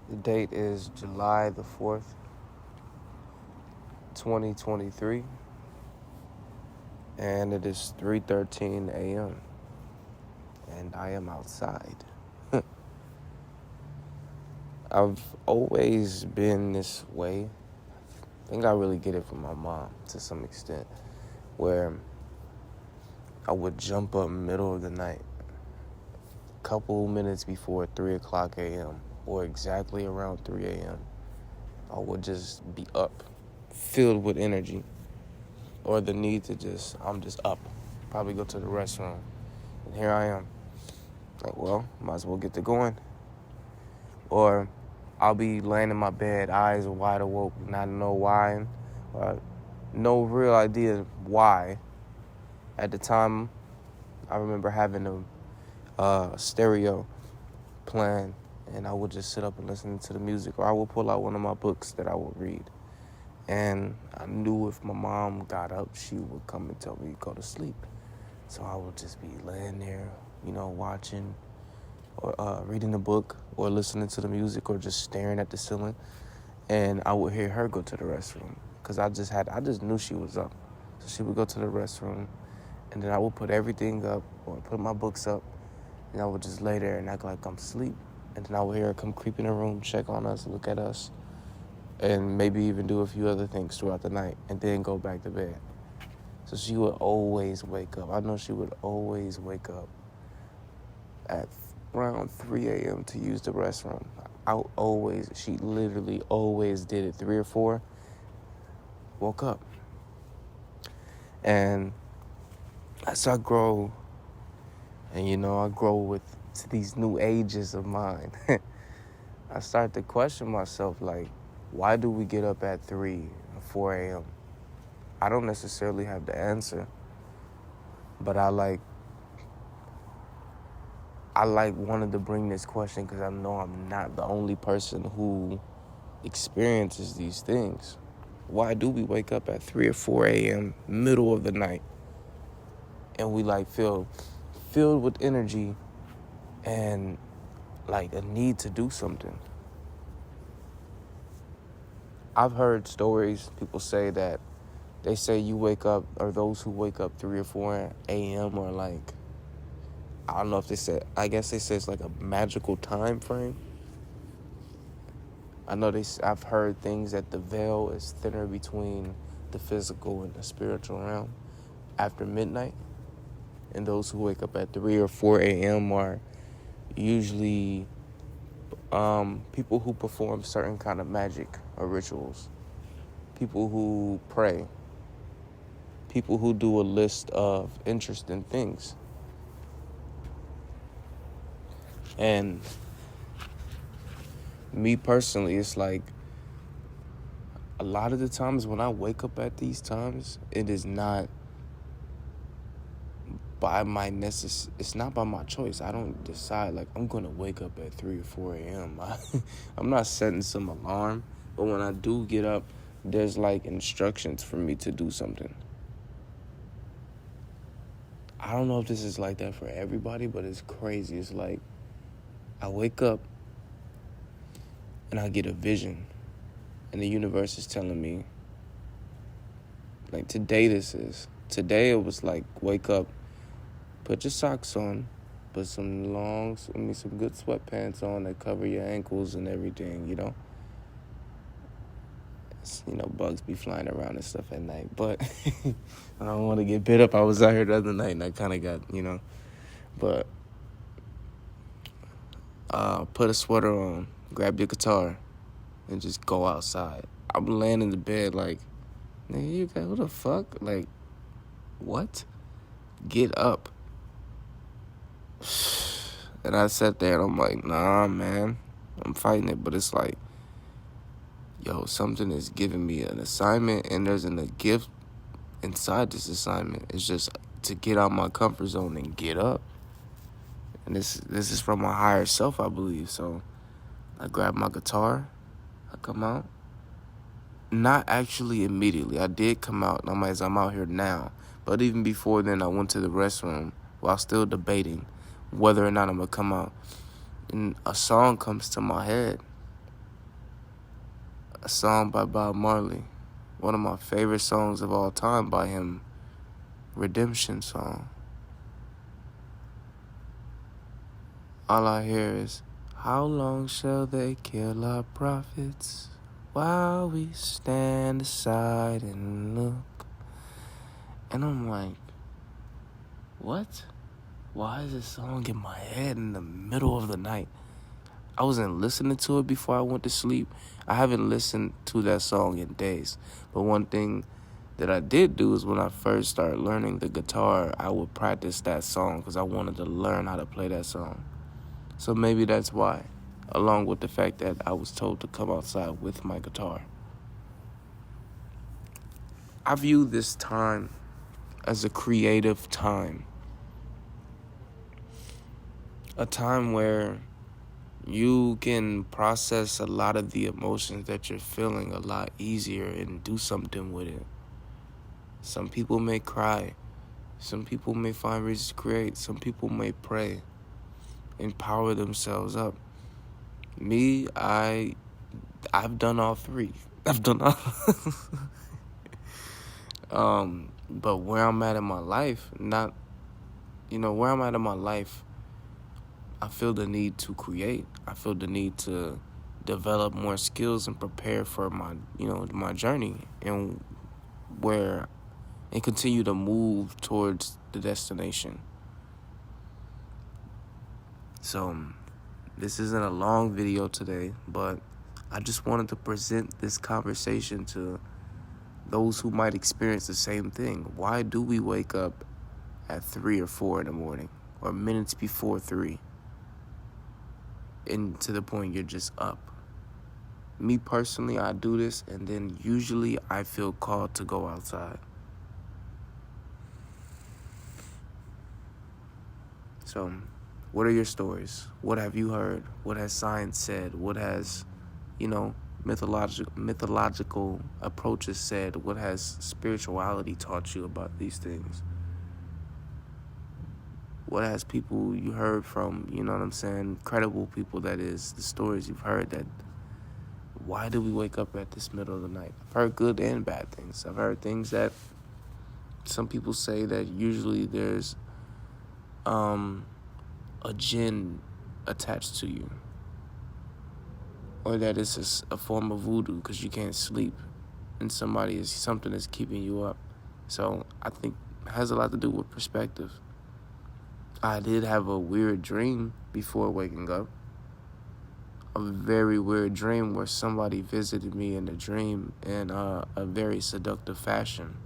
The date is July the 4th, 2023, and it is 3:13 a.m. and I am outside. I've always been this way. I think I really get it from my mom to some extent, where I would jump up middle of the night, couple minutes before 3 o'clock a.m. or exactly around 3 a.m. I would just be up, filled with energy, or the need to I'm just up, probably go to the restroom. And here I am. Like, well, might as well get to going. Or I'll be laying in my bed, eyes wide awoke, not know why, no real idea why. At the time, I remember having a stereo playing, and I would just sit up and listen to the music, or I would pull out one of my books that I would read. And I knew if my mom got up, she would come and tell me to go to sleep. So I would just be laying there, watching or reading the book or listening to the music or just staring at the ceiling. And I would hear her go to the restroom because I just knew she was up. So she would go to the restroom, and then I would put everything up or put my books up, and I would just lay there and act like I'm asleep. And then I would hear her come creep in the room, check on us, look at us, and maybe even do a few other things throughout the night, and then go back to bed. So she would always wake up. I know she would always wake up at around 3 a.m. to use the restroom. She literally always did it. 3 or 4, woke up. And as I grow, and I grow with these new ages of mine, I start to question myself, like, why do we get up at 3 or 4 a.m.? I don't necessarily have the answer, but I wanted to bring this question because I know I'm not the only person who experiences these things. Why do we wake up at 3 or 4 a.m., middle of the night, and we feel filled with energy and a need to do something? I've heard stories, people say that they say you wake up, or those who wake up 3 or 4 a.m. are I don't know if they said, I guess they say it's like a magical time frame. I know I've heard things that the veil is thinner between the physical and the spiritual realm after midnight. And those who wake up at 3 or 4 a.m. are usually people who perform certain kind of magic or rituals, people who pray, people who do a list of interesting things. And me personally, it's like a lot of the times when I wake up at these times, it is not by it's not by my choice. I don't decide I'm going to wake up at 3 or 4 a.m. I'm not setting some alarm, but when I do get up, there's instructions for me to do something. I don't know if this is like that for everybody, but it's crazy. It's I wake up and I get a vision, and the universe is telling me, today it was wake up, put your socks on, put some good sweatpants on that cover your ankles and everything, bugs be flying around and stuff at night, but I don't want to get bit up. I was out here the other night and I kind of got, but put a sweater on, grab your guitar, and just go outside. I'm laying in the bed nigga, you got, who the fuck? What? Get up. And I sat there and I'm like, nah, man, I'm fighting it. But it's something is giving me an assignment, and there's a gift inside this assignment. It's just to get out my comfort zone and get up. And this is from my higher self, I believe. So I grab my guitar, I come out. Not actually immediately. I did come out. I'm out here now. But even before then, I went to the restroom while still debating whether or not I'm going to come out. And a song comes to my head. a song by Bob Marley, one of my favorite songs of all time by him, Redemption Song. All I hear is, how long shall they kill our prophets while we stand aside and look? And I'm like, what? Why is this song in my head in the middle of the night? I wasn't listening to it before I went to sleep. I haven't listened to that song in days. But one thing that I did do is when I first started learning the guitar, I would practice that song because I wanted to learn how to play that song. So maybe that's why, along with the fact that I was told to come outside with my guitar. I view this time as a creative time. A time where you can process a lot of the emotions that you're feeling a lot easier and do something with it. Some people may cry. Some people may find reasons to create. Some people may pray, empower themselves up. Me, I've done all three. I've done all. But where I'm at in my life, where I'm at in my life, I feel the need to create. I feel the need to develop more skills and prepare for my journey and continue to move towards the destination. So this isn't a long video today, but I just wanted to present this conversation to those who might experience the same thing. Why do we wake up at 3 or 4 in the morning or minutes before 3? And to the point you're just up. Me personally, I do this, and then usually I feel called to go outside. So, what are your stories? What have you heard? What has science said? What has, mythological approaches said? What has spirituality taught you about these things? What has people you heard from, credible people, that is, the stories you've heard that, why do we wake up at this middle of the night? I've heard good and bad things. I've heard things that some people say that usually there's a jinn attached to you. Or that it's a form of voodoo because you can't sleep and something is keeping you up. So I think it has a lot to do with perspective. I did have a weird dream before waking up. A very weird dream where somebody visited me in a dream in a very seductive fashion.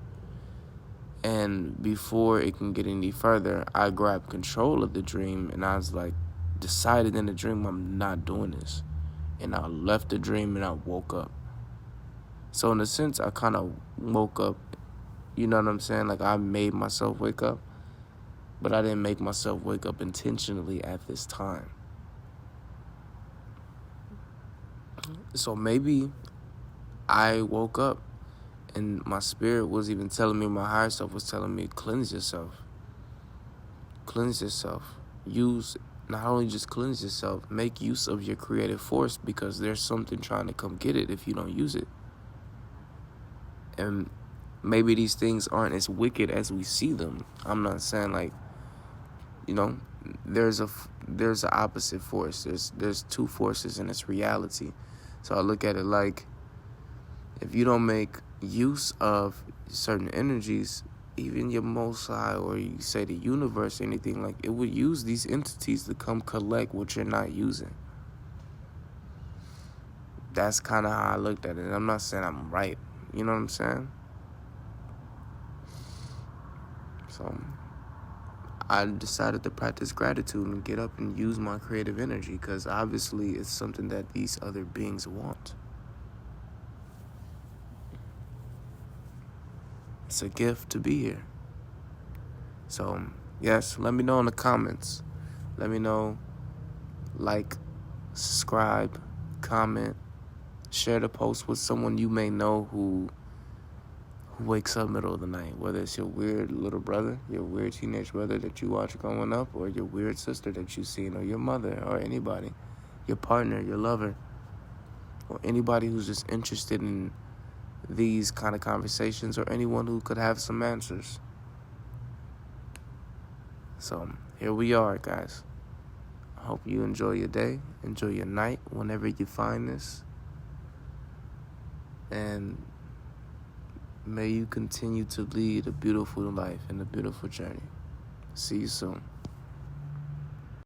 And before it can get any further, I grabbed control of the dream and I was like, decided in the dream I'm not doing this. And I left the dream and I woke up. So in a sense, I kind of woke up, like I made myself wake up. But I didn't make myself wake up intentionally at this time. So maybe I woke up and my spirit was even telling me, my higher self was telling me, cleanse yourself. Cleanse yourself. Not only just cleanse yourself, make use of your creative force because there's something trying to come get it if you don't use it. And maybe these things aren't as wicked as we see them. I'm not saying there's an opposite force. There's two forces in this reality. So I look at it like, if you don't make use of certain energies, even your Most High, or you say the universe, anything, like, it would use these entities to come collect what you're not using. That's kind of how I looked at it. And I'm not saying I'm right. You know what I'm saying? So I decided to practice gratitude and get up and use my creative energy because obviously it's something that these other beings want. It's a gift to be here. So, yes, let me know in the comments. Let me know, like, subscribe, comment, share the post with someone you may know who wakes up middle of the night, whether it's your weird little brother, your weird teenage brother that you watch growing up, or your weird sister that you've seen, or your mother, or anybody, your partner, your lover, or anybody who's just interested in these kind of conversations, or anyone who could have some answers. So here we are, guys. I hope you enjoy your day, enjoy your night whenever you find this. And may you continue to lead a beautiful life and a beautiful journey. See you soon.